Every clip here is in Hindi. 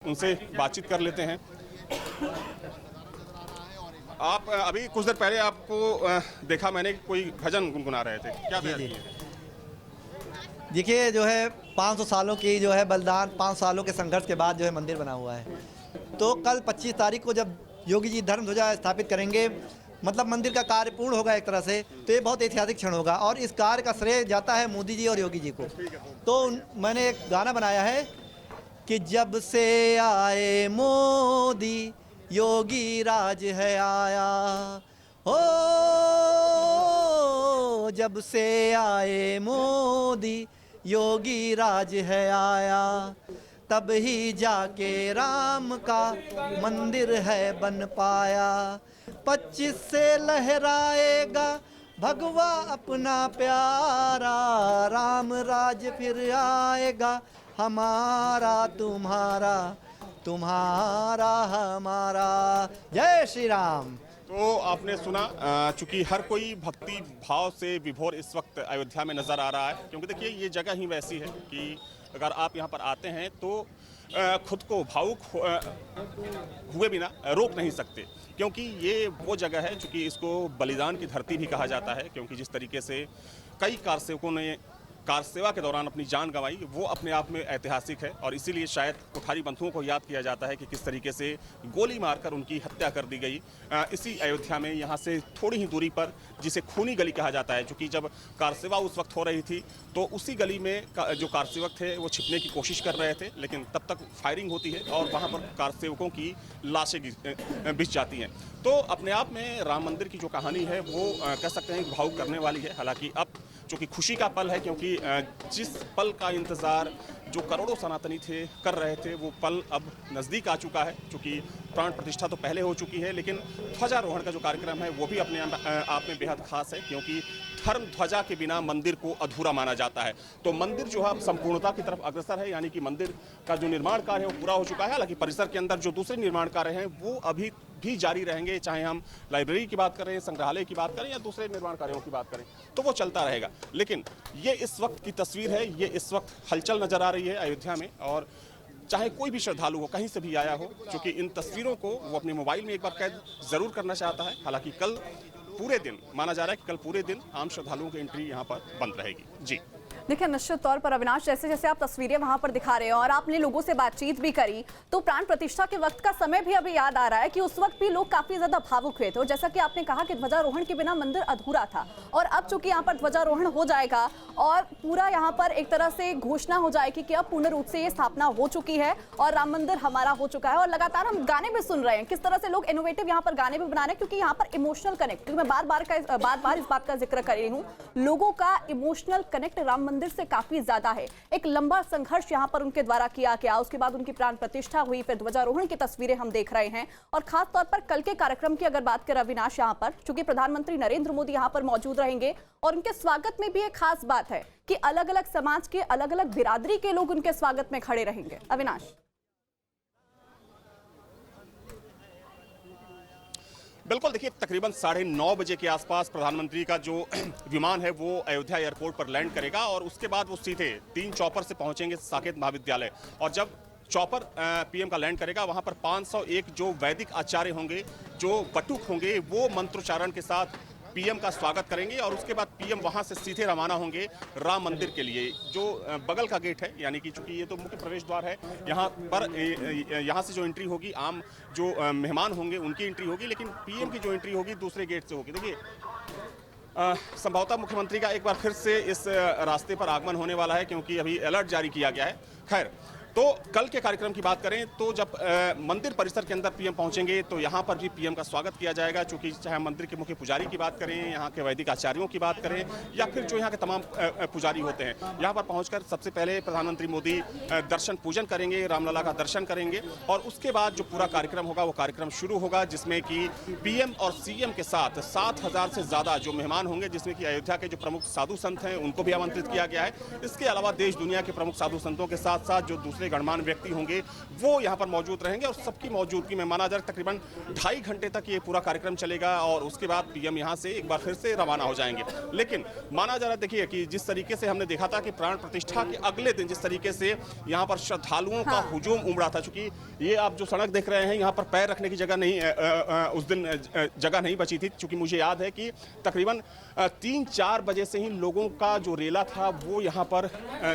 उनसे बातचीत कर लेते हैं। आप अभी कुछ देर पहले आपको देखा मैंने, कोई भजन गुनगुना रहे थे, क्या जी, बात जी। है? देखिए जो है 500 सालों की जो है बलिदान, 5 सालों के संघर्ष के बाद जो है मंदिर बना हुआ है। तो कल 25 तारीख को जब योगी जी धर्म ध्वजा स्थापित करेंगे, मतलब मंदिर का कार्य पूर्ण होगा एक तरह से, तो ये बहुत ऐतिहासिक क्षण होगा और इस कार्य का श्रेय जाता है मोदी जी और योगी जी को। तो मैंने एक गाना बनाया है कि जब से आए मोदी योगी राज है आया, हो जब से आए मोदी योगी राज है आया, तब ही जाके राम का मंदिर है बन पाया। 25 से लहराएगा भगवा अपना प्यारा, राम राज फिर आएगा हमारा तुम्हारा, तुम्हारा हमारा। जय श्री राम। तो आपने सुना, चूंकि हर कोई भक्ति भाव से विभोर इस वक्त अयोध्या में नज़र आ रहा है, क्योंकि देखिए ये जगह ही वैसी है कि अगर आप यहाँ पर आते हैं तो खुद को भावुक हुए बिना रोक नहीं सकते, क्योंकि ये वो जगह है चूंकि इसको बलिदान की धरती भी कहा जाता है, क्योंकि जिस तरीके से कई कारसेवकों ने कार सेवा के दौरान अपनी जान गंवाई, वो अपने आप में ऐतिहासिक है। और इसीलिए शायद कोठारी बंधुओं को याद किया जाता है कि किस तरीके से गोली मारकर उनकी हत्या कर दी गई। इसी अयोध्या में यहाँ से थोड़ी ही दूरी पर, जिसे खूनी गली कहा जाता है, क्योंकि जब कार सेवा उस वक्त हो रही थी तो उसी गली में जो कार सेवक थे वो छिपने की कोशिश कर रहे थे, लेकिन तब तक फायरिंग होती है और वहाँ पर कार सेवकों की लाशें बिछ जाती हैं। तो अपने आप में राम मंदिर की जो कहानी है वो कह सकते हैं भावुक करने वाली है। हालांकि अब चूँकि खुशी का पल है, क्योंकि जिस पल का इंतज़ार जो करोड़ों सनातनी थे कर रहे थे, वो पल अब नज़दीक आ चुका है। चूँकि प्राण प्रतिष्ठा तो पहले हो चुकी है, लेकिन ध्वजारोहण का जो कार्यक्रम है वो भी अपने आप में बेहद खास है, क्योंकि धर्म ध्वजा के बिना मंदिर को अधूरा माना जाता है। तो मंदिर जो है संपूर्णता की तरफ अग्रसर है, यानी कि मंदिर का जो निर्माण कार्य है वो पूरा हो चुका है। हालांकि परिसर के अंदर जो दूसरे निर्माण कार्य हैं वो अभी भी जारी रहेंगे, चाहे हम लाइब्रेरी की बात करें, संग्रहालय की बात करें या दूसरे निर्माण कार्यों की बात करें, तो वो चलता रहेगा। लेकिन ये इस वक्त की तस्वीर है, ये इस वक्त हलचल नजर आ रही है अयोध्या में, और चाहे कोई भी श्रद्धालु हो, कहीं से भी आया हो, क्योंकि इन तस्वीरों को वो अपने मोबाइल में एक बार कैद जरूर करना चाहता है। हालांकि कल पूरे दिन माना जा रहा है कि कल पूरे दिन आम श्रद्धालुओं की एंट्री यहाँ पर बंद रहेगी। जी देखिए, निश्चित तौर पर अविनाश, जैसे जैसे आप तस्वीरें वहां पर दिखा रहे हैं और आपने लोगों से बातचीत भी करी, तो प्राण प्रतिष्ठा के वक्त का समय भी अभी याद आ रहा है कि उस वक्त भी लोग काफी ज्यादा भावुक हुए थे। और जैसा कि आपने कहा कि ध्वजारोहण के बिना मंदिर अधूरा था, और अब चूंकि यहाँ पर ध्वजारोहण हो जाएगा और पूरा यहाँ पर एक तरह से घोषणा हो जाएगी कि अब पूर्ण रूप से ये स्थापना हो चुकी है और राम मंदिर हमारा हो चुका है। और लगातार हम गाने भी सुन रहे हैं, किस तरह से लोग इनोवेटिव यहाँ पर गाने भी बना रहे हैं, क्योंकि यहाँ पर इमोशनल कनेक्ट, क्योंकि मैं बार बार इस बात का जिक्र कर रही हूँ, लोगों का इमोशनल कनेक्ट राम मंदिर से काफी ज्यादा है। एक लंबा संघर्ष यहां पर उनके द्वारा किया गया, उसके बाद उनकी प्राण प्रतिष्ठा हुई, फिर ध्वजारोहण की तस्वीरें हम देख रहे हैं। और खास तौर पर कल के कार्यक्रम की अगर बात करें अविनाश, यहां पर चूंकि प्रधानमंत्री नरेंद्र मोदी यहां पर मौजूद रहेंगे और उनके स्वागत में भी एक खास बात है कि अलग अलग समाज के, अलग अलग बिरादरी के लोग उनके स्वागत में खड़े रहेंगे। अविनाश, बिल्कुल, देखिए तकरीबन 9:30 बजे के आसपास प्रधानमंत्री का जो विमान है वो अयोध्या एयरपोर्ट पर लैंड करेगा और उसके बाद वो सीधे 3 चौपर से पहुंचेंगे साकेत महाविद्यालय। और जब चौपर पीएम का लैंड करेगा, वहां पर 501 जो वैदिक आचार्य होंगे, जो बटुक होंगे, वो मंत्रोच्चारण के साथ पीएम का स्वागत करेंगे। और उसके बाद पीएम वहां से सीधे रवाना होंगे राम मंदिर के लिए, जो बगल का गेट है, यानी कि चूंकि ये तो मुख्य प्रवेश द्वार है, यहाँ से जो एंट्री होगी, आम जो मेहमान होंगे उनकी एंट्री होगी, लेकिन पीएम की जो एंट्री होगी दूसरे गेट से होगी। देखिए, संभवतः मुख्यमंत्री का एक बार फिर से इस रास्ते पर आगमन होने वाला है, क्योंकि अभी अलर्ट जारी किया गया है। खैर, तो कल के कार्यक्रम की बात करें तो जब मंदिर परिसर के अंदर पीएम पहुंचेंगे तो यहाँ पर भी पीएम का स्वागत किया जाएगा, क्योंकि चाहे मंदिर के मुख्य पुजारी की बात करें, यहाँ के वैदिक आचार्यों की बात करें, या फिर जो यहाँ के तमाम पुजारी होते हैं, यहाँ पर पहुंचकर सबसे पहले प्रधानमंत्री मोदी दर्शन पूजन करेंगे, रामलला का दर्शन करेंगे। और उसके बाद जो पूरा कार्यक्रम होगा वो कार्यक्रम शुरू होगा, जिसमें कि पीएम और सीएम के साथ 7,000 से ज़्यादा जो मेहमान होंगे, जिसमें कि अयोध्या के जो प्रमुख साधु संत हैं उनको भी आमंत्रित किया गया है। इसके अलावा देश दुनिया के प्रमुख साधु संतों के साथ साथ जो दूसरे होंगे, गणमान्य व्यक्ति होंगे, वो यहाँ पर मौजूद रहेंगे और सबकी मौजूदगी में माना जा रहा है तकरीबन 2.5 घंटे तक ये पूरा कार्यक्रम चलेगा और उसके बाद पीएम यहाँ से एक बार फिर से रवाना हो जाएंगे। लेकिन माना जा रहा है, देखिए कि जिस तरीके से हमने देखा था कि प्राण प्रतिष्ठा के अगले दिन जिस तरीके से यहाँ पर श्रद्धालुओं का हुजूम उमड़ा था, चूंकि ये आप जो सड़क देख रहे हैं यहाँ पर पैर रखने की जगह नहीं, उस दिन जगह नहीं बची थी। चूंकि मुझे याद है कि तकरीबन 3-4 बजे से ही लोगों का जो रेला था वो यहाँ पर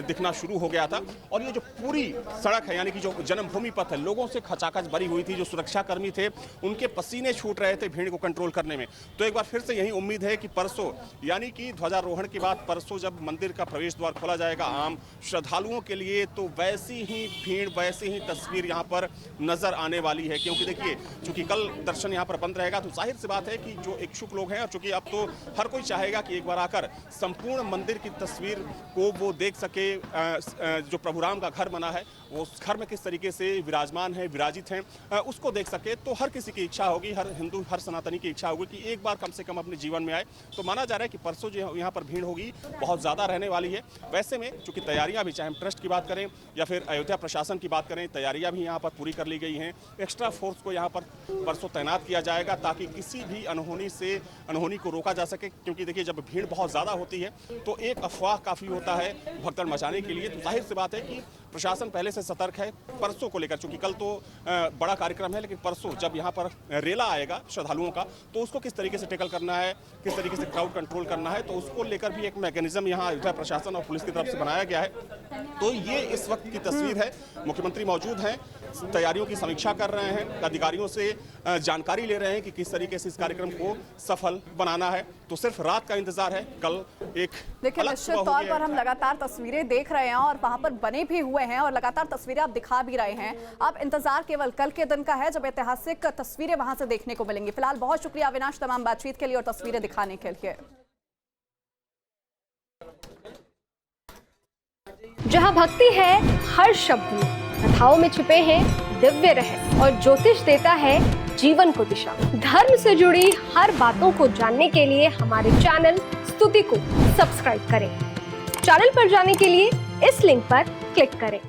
दिखना शुरू हो गया था और ये जो पूरी सड़क है यानी कि जो जन्मभूमि पथ है, लोगों से खचाखच भरी हुई थी। जो सुरक्षाकर्मी थे उनके पसीने छूट रहे थे भीड़ को कंट्रोल करने में। तो एक बार फिर से यही उम्मीद है कि परसों यानी कि ध्वजारोहण के बाद परसों जब मंदिर का प्रवेश द्वार खोला जाएगा आम श्रद्धालुओं के लिए, तो वैसी ही भीड़, वैसी ही तस्वीर यहाँ पर नजर आने वाली है। क्योंकि देखिए चूंकि कल दर्शन यहाँ पर बंद रहेगा, तो जाहिर सी बात है कि जो इच्छुक लोग हैं, और चूंकि अब तो हर कोई चाहेगा कि एक बार आकर संपूर्ण मंदिर की तस्वीर को वो देख सके, जो प्रभु राम का घर बना है वो उस घर में किस तरीके से विराजमान है, विराजित हैं, उसको देख सके। तो हर किसी की इच्छा होगी, हर हिंदू, हर सनातनी की इच्छा होगी कि एक बार कम से कम अपने जीवन में आए। तो माना जा रहा है कि परसों जो यहाँ पर भीड़ होगी बहुत ज़्यादा रहने वाली है। वैसे में चूंकि तैयारियां भी, चाहे हम ट्रस्ट की बात करें या फिर अयोध्या प्रशासन की बात करें, तैयारियां भी यहाँ पर पूरी कर ली गई हैं। एक्स्ट्रा फोर्स को यहाँ पर परसों तैनात किया जाएगा ताकि किसी भी अनहोनी को रोका जा सके। क्योंकि देखिए जब भीड़ बहुत ज़्यादा होती है तो एक अफवाह काफ़ी होता है भगदड़ मचाने के लिए। तो जाहिर सी बात है कि प्रशासन पहले से सतर्क है परसों को लेकर। चूंकि कल तो बड़ा कार्यक्रम है, लेकिन परसों जब यहाँ पर रेला आएगा श्रद्धालुओं का, तो उसको किस तरीके से टैकल करना है, किस तरीके से क्राउड कंट्रोल करना है, तो उसको लेकर भी एक मैकेनिज्म यहाँ अयोध्या प्रशासन और पुलिस की तरफ से बनाया गया है। तो ये इस वक्त की तस्वीर है। मुख्यमंत्री मौजूद हैं, तैयारियों की समीक्षा कर रहे हैं, अधिकारियों से जानकारी ले रहे हैं कि किस तरीके से इस कार्यक्रम को सफल बनाना है। तो सिर्फ रात का इंतजार है। कल एक देखिए निश्चित तौर पर हम लगातार तस्वीरें देख रहे हैं और वहां पर बने भी हुए हैं और लगातार तस्वीरें आप दिखा भी रहे हैं। अब इंतजार केवल कल के दिन का है जब ऐतिहासिक तस्वीरें वहां से देखने को मिलेंगी। फिलहाल बहुत शुक्रिया अविनाश तमाम बातचीत के लिए और तस्वीरें दिखाने के लिए। जहां भक्ति है हर शब्द में, कथाओं में छुपे हैं दिव्य रहस्य और ज्योतिष देता है जीवन को दिशा। धर्म से जुड़ी हर बातों को जानने के लिए हमारे चैनल स्तुति को सब्सक्राइब करें। चैनल पर जाने के लिए इस लिंक पर क्लिक करें।